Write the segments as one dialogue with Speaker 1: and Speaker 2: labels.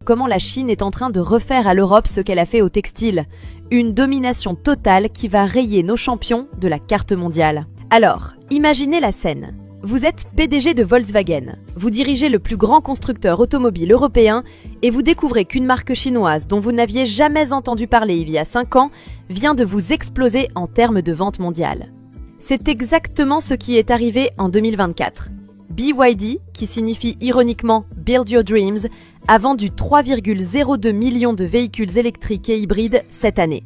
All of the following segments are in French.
Speaker 1: Comment la Chine est en train de refaire à l'Europe ce qu'elle a fait au textile. Une domination totale qui va rayer nos champions de la carte mondiale. Alors, imaginez la scène. Vous êtes PDG de Volkswagen. Vous dirigez le plus grand constructeur automobile européen et vous découvrez qu'une marque chinoise dont vous n'aviez jamais entendu parler il y a 5 ans vient de vous exploser en termes de vente mondiale. C'est exactement ce qui est arrivé en 2024. BYD, qui signifie ironiquement Build Your Dreams, a vendu 3,02 millions de véhicules électriques et hybrides cette année.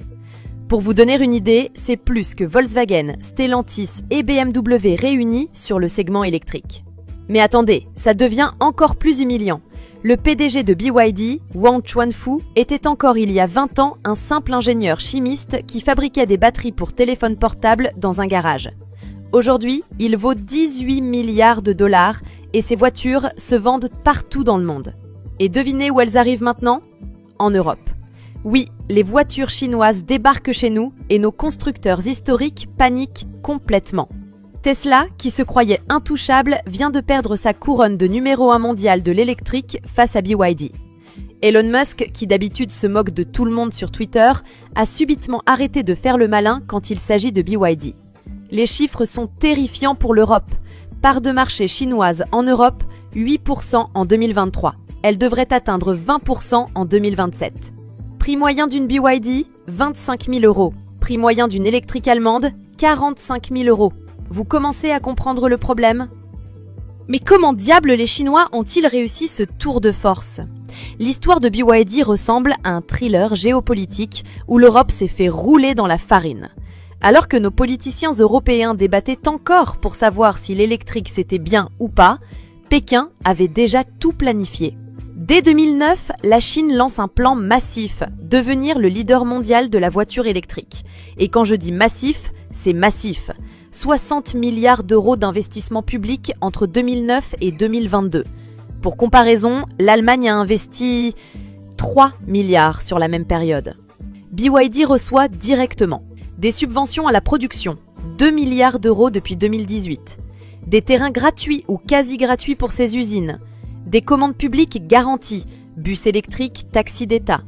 Speaker 1: Pour vous donner une idée, c'est plus que Volkswagen, Stellantis et BMW réunis sur le segment électrique. Mais attendez, ça devient encore plus humiliant. Le PDG de BYD, Wang Chuanfu, était encore il y a 20 ans un simple ingénieur chimiste qui fabriquait des batteries pour téléphones portables dans un garage. Aujourd'hui, il vaut 18 milliards de dollars et ses voitures se vendent partout dans le monde. Et devinez où elles arrivent maintenant ? En Europe. Oui, les voitures chinoises débarquent chez nous et nos constructeurs historiques paniquent complètement. Tesla, qui se croyait intouchable, vient de perdre sa couronne de numéro 1 mondial de l'électrique face à BYD. Elon Musk, qui d'habitude se moque de tout le monde sur Twitter, a subitement arrêté de faire le malin quand il s'agit de BYD. Les chiffres sont terrifiants pour l'Europe. Part de marché chinoise en Europe, 8% en 2023. Elle devrait atteindre 20% en 2027. Prix moyen d'une BYD, 25 000 €. Prix moyen d'une électrique allemande, 45 000 €. Vous commencez à comprendre le problème ? Mais comment diable les Chinois ont-ils réussi ce tour de force ? L'histoire de BYD ressemble à un thriller géopolitique où l'Europe s'est fait rouler dans la farine. Alors que nos politiciens européens débattaient encore pour savoir si l'électrique c'était bien ou pas, Pékin avait déjà tout planifié. Dès 2009, la Chine lance un plan massif, devenir le leader mondial de la voiture électrique. Et quand je dis massif, c'est massif. 60 milliards d'euros d'investissement public entre 2009 et 2022. Pour comparaison, l'Allemagne a investi 3 milliards sur la même période. BYD reçoit directement des subventions à la production, 2 milliards d'euros depuis 2018, des terrains gratuits ou quasi gratuits pour ses usines, des commandes publiques garanties, bus électriques, taxis d'État,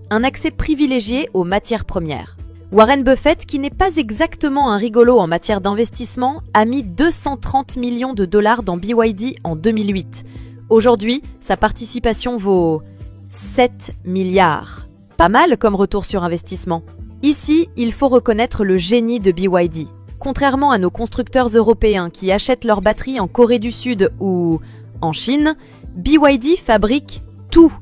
Speaker 1: un accès privilégié aux matières premières. Warren Buffett, qui n'est pas exactement un rigolo en matière d'investissement, a mis 230 millions de dollars dans BYD en 2008. Aujourd'hui, sa participation vaut 7 milliards. Pas mal comme retour sur investissement. Ici, il faut reconnaître le génie de BYD. Contrairement à nos constructeurs européens qui achètent leurs batteries en Corée du Sud ou en Chine, BYD fabrique tout